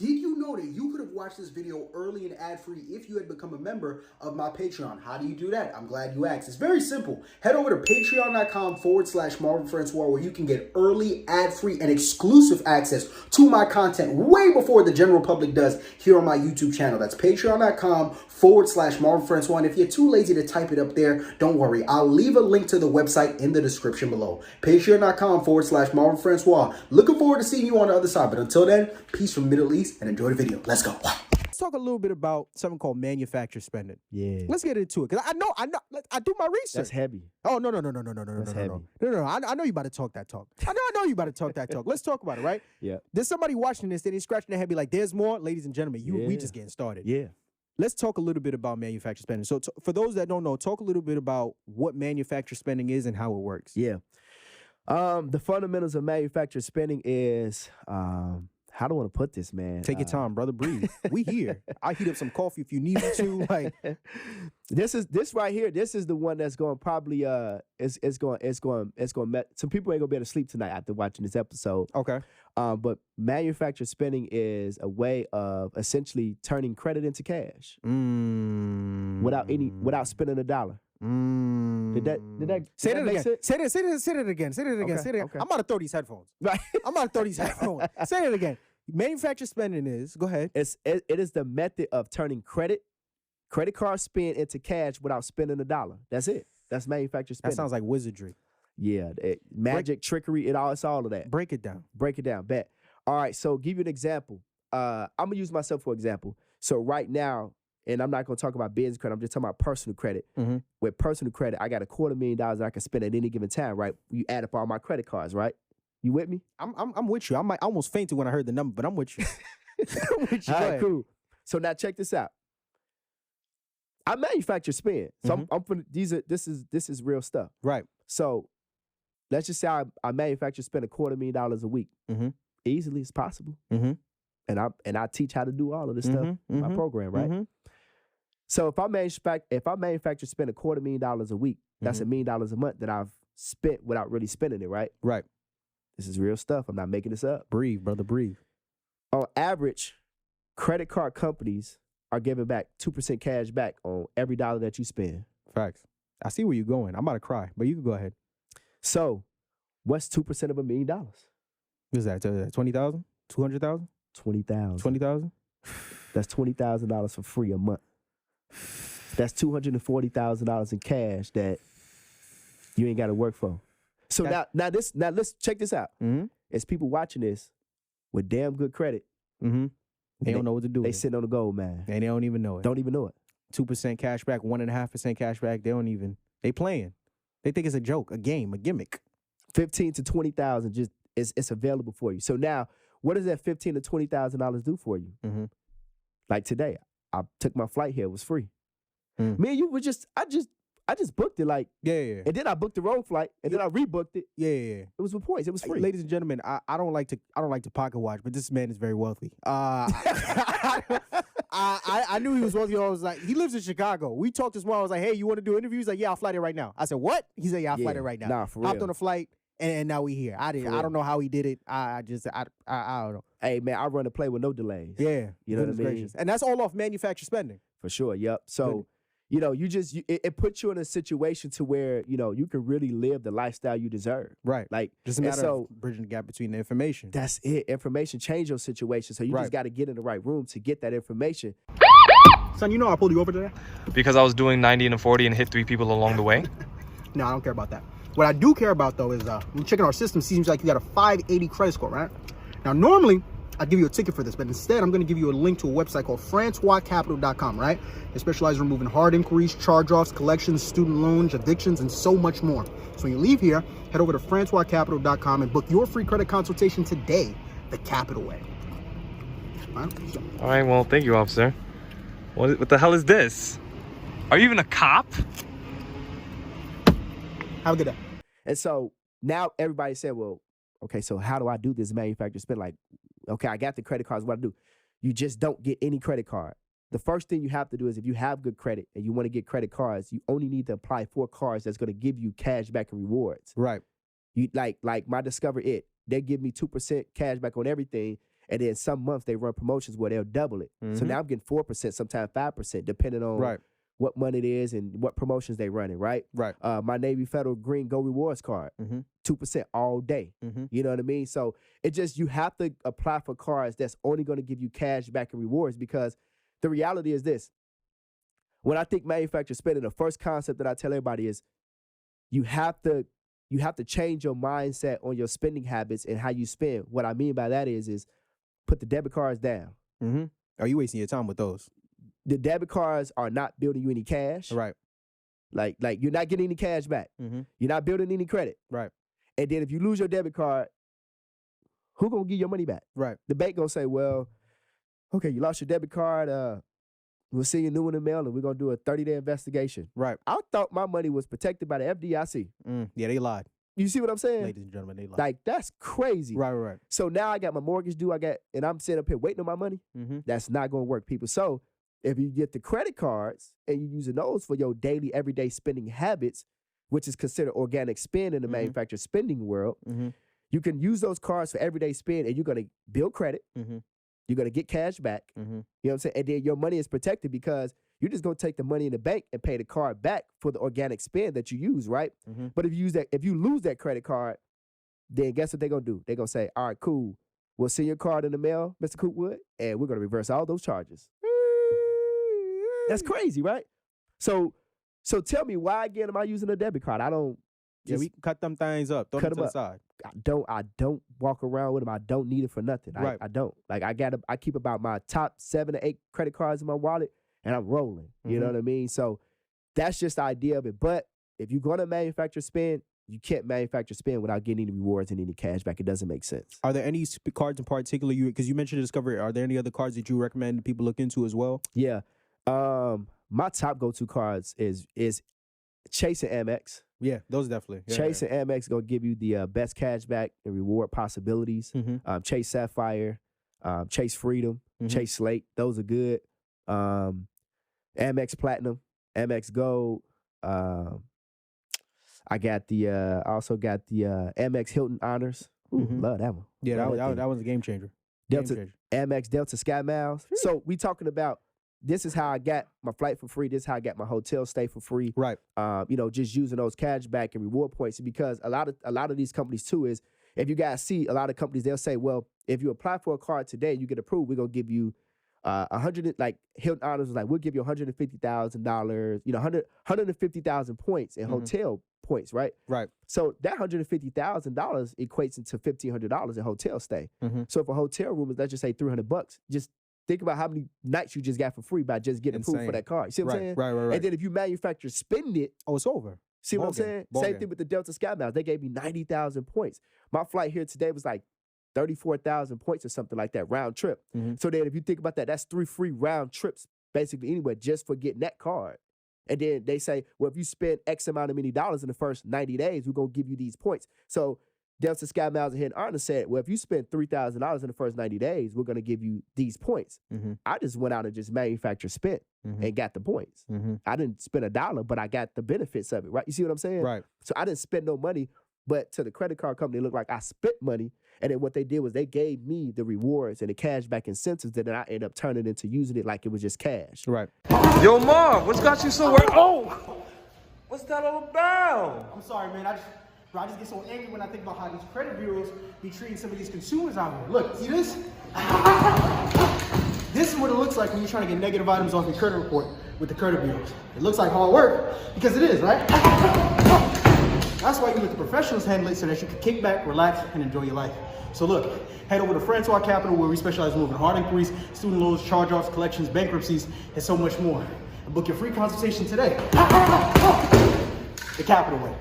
did you know that you could have watched this video early and ad-free if you had become a member of my Patreon? How do you do that? I'm glad you asked. It's very simple. Head over to patreon.com/MarvinFrancois where you can get early, ad-free, and exclusive access to my content way before the general public does here on my YouTube channel. That's patreon.com/MarvinFrancois. And if you're too lazy to type it up there, don't worry. I'll leave a link to the website in the description below. Patreon.com/MarvinFrancois. Looking forward to seeing you on the other side. But until then, peace from the Middle East and enjoy the video. Let's go. Let's talk a little bit about something called manufacturer spending. Yeah. Let's get into it. Because I know, I do my research. That's heavy. Oh, no. I know you about to talk that talk. I know you about to talk that talk. Let's talk about it, right? Yeah. There's somebody watching this, they scratching their head, be like, there's more. Ladies and gentlemen, we just getting started. Yeah. Let's talk a little bit about manufacturer spending. So for those that don't know, talk a little bit about what manufacturer spending is and how it works. Yeah. The fundamentals of manufacturer spending is, how do I want to put this, man? Take your time, brother. Breathe. We here. I heat up some coffee if you need me to. Like this right here. This is the one that's going to probably it's going some people ain't gonna be able to sleep tonight after watching this episode. Okay. But manufacturer spending is a way of essentially turning credit into cash without spending a dollar. Did that say that make again? sense? Say it again. Okay. I'm about to throw these headphones. Right. I'm about to throw these headphones. Say it again. Manufacturer spending is, go ahead. It is the method of turning credit card spend into cash without spending a dollar. That's it. That's manufacturer spending. That sounds like wizardry. Yeah, magic, trickery, it's all of that. Break it down. Bet. All right, so give you an example. I'm gonna use myself for example. So right now, and I'm not gonna talk about business credit. I'm just talking about personal credit. Mm-hmm. With personal credit, I got $250,000 that I can spend at any given time. Right? You add up all my credit cards. Right? You with me? I'm with you. I almost fainted when I heard the number, but I'm with you. I'm with you. All right, cool. So now check this out. I manufacture spend. So I'm for this is real stuff. Right. So let's just say I manufacture spend $250,000 a week. Easily as possible. And I teach how to do all of this stuff in my program, right? So if I manufacture spend $250,000 a week, that's $1 million a month that I've spent without really spending it, right? Right. This is real stuff. I'm not making this up. Breathe, brother, breathe. On average, credit card companies are giving back 2% cash back on every dollar that you spend. Facts. I see where you're going. I'm about to cry, but you can go ahead. So what's 2% of $1 million? What is that? 20,000? 200,000? 20,000. 20,000? That's $20,000 for free a month. That's $240,000 in cash that you ain't got to work for. So now let's check this out. As people watching this with damn good credit, they don't know what to do. They sitting on the gold, man. And they don't even know it. Don't even know it. 2% cash back, 1.5% cash back. They playing. They think it's a joke, a game, a gimmick. 15 to 20,000 just it's available for you. So now, what does that $15,000 to $20,000 do for you? Like today, I took my flight here; it was free. Me and you were I just booked it like yeah. And then I booked the wrong flight, and then I rebooked it. Yeah. It was with points. It was free. Ladies and gentlemen, I don't like to pocket watch, but this man is very wealthy. I knew he was wealthy. I was like, he lives in Chicago. We talked this morning. I was like, hey, you want to do interviews? He's like, yeah, I'll fly there right now. I said, what? He said, yeah, I'll fly there right now. Nah, for real. Hopped on a flight, and now we here. I don't know how he did it. I don't know. Hey man, I run a play with no delays. Yeah, you know what I mean. Gracious. And that's all off manufactured spending. For sure. Yep. So. It puts you in a situation to where, you can really live the lifestyle you deserve. Right. Like, just a matter of bridging the gap between the information. That's it. Information change your situation. So you just got to get in the right room to get that information. Son, I pulled you over today? Because I was doing 90 and a 40 and hit 3 people along the way? No, I don't care about that. What I do care about, though, is when checking our system, seems like you got a 580 credit score, right? Now, normally, I'd give you a ticket for this, but instead I'm going to give you a link to a website called FrancoisCapital.com, right? They specialize in removing hard inquiries, charge-offs, collections, student loans, evictions, and so much more. So when you leave here, head over to FrancoisCapital.com and book your free credit consultation today, the Capital way. All right, well, thank you, officer. What the hell is this? Are you even a cop? Have a good day. And so now everybody said, well, okay, so how do I do this manufacturer spend? Like, okay, I got the credit cards. What do? You just don't get any credit card. The first thing you have to do is if you have good credit and you want to get credit cards, you only need to apply for cards that's going to give you cash back and rewards. Right. You like my Discover It. They give me 2% cash back on everything. And then some months they run promotions where they'll double it. So now I'm getting 4%, sometimes 5%, depending on what month it is and what promotions they running, right? Right. My Navy Federal Green Go Rewards card, 2% all day. You know what I mean? So it just, you have to apply for cards that's only going to give you cash back and rewards, because the reality is this. When I think manufacturer spending, the first concept that I tell everybody is you have to change your mindset on your spending habits and how you spend. What I mean by that is put the debit cards down. Are you wasting your time with those? The debit cards are not building you any cash. Right. Like you're not getting any cash back. You're not building any credit. Right. And then if you lose your debit card, who gonna give your money back? Right. The bank gonna say, well, okay, you lost your debit card. We'll send you a new one in the mail, and we're gonna do a 30-day investigation. Right. I thought my money was protected by the FDIC. Yeah, they lied. You see what I'm saying? Ladies and gentlemen, they lied. Like, that's crazy. Right. So now I got my mortgage due. And I'm sitting up here waiting on my money. That's not gonna work, people. So if you get the credit cards and you're using those for your daily, everyday spending habits, which is considered organic spend in the manufactured spending world, you can use those cards for everyday spend, and you're gonna build credit. You're gonna get cash back. You know what I'm saying? And then your money is protected, because you're just gonna take the money in the bank and pay the card back for the organic spend that you use, right? But if you lose that credit card, then guess what they're gonna do? They're gonna say, all right, cool. We'll send your card in the mail, Mr. Cootwood, and we're gonna reverse all those charges. That's crazy, right? So tell me, why again am I using a debit card? I don't. Yeah, we can cut them things up. Throw them to the side. I don't walk around with them. I don't need it for nothing. Right. I don't. Like, I keep about my top 7 to 8 credit cards in my wallet, and I'm rolling. You know what I mean? So that's just the idea of it. But if you're gonna manufacture spend, you can't manufacture spend without getting any rewards and any cash back. It doesn't make sense. Are there any cards in particular because you mentioned Discovery? Are there any other cards that you recommend people look into as well? Yeah. My top go-to cards is Chase and Amex. Yeah, those definitely. Yeah, Chase and Amex gonna give you the best cash back and reward possibilities. Chase Sapphire, Chase Freedom, Chase Slate. Those are good. Amex Platinum, Amex Gold. I also got the Amex Hilton Honors. Ooh, love that one. Yeah, that was a game changer. Amex Delta Sky Miles. So we talking about, this is how I got my flight for free. This is how I got my hotel stay for free. Right. Just using those cash back and reward points, because a lot of these companies too is, if you guys see a lot of companies, they'll say, well, if you apply for a card today, you get approved, we're gonna give you 100, like Hilton Honors was like, we'll give you $150,000, 150,000 points in hotel points, right? Right. So that $150,000 equates into $1,500 in hotel stay. So if a hotel room is, let's just say $300, just think about how many nights you just got for free by just getting approved for that card. You see what I'm saying? Right. And then if you manufacture spend it, it's over. See what I'm saying? Same thing with the Delta Sky Miles. They gave me 90,000 points. My flight here today was like 34,000 points or something like that, round trip. So then if you think about that, that's 3 free round trips basically anywhere just for getting that card. And then they say, well, if you spend X amount of many dollars in the first 90 days, we're going to give you these points. So Delta Sky Miles and Hilton Honors said, well, if you spend $3,000 in the first 90 days, we're going to give you these points. I just went out and just manufactured spent and got the points. I didn't spend $1, but I got the benefits of it, right? You see what I'm saying? Right. So I didn't spend no money, but to the credit card company, it looked like I spent money. And then what they did was they gave me the rewards and the cash back incentives that then I ended up turning into using it like it was just cash. Right. Yo, Mom, what's got you so worried? Oh, what's that all about? I'm sorry, man. I just get so angry when I think about how these credit bureaus be treating some of these consumers out here. Look, see this? This is what it looks like when you're trying to get negative items off your credit report with the credit bureaus. It looks like hard work, because it is, right? That's why you let the professionals handle it, so that you can kick back, relax, and enjoy your life. So look, head over to Francois Capital, where we specialize in moving hard inquiries, student loans, charge-offs, collections, bankruptcies, and so much more. And book your free consultation today. The Capital Way.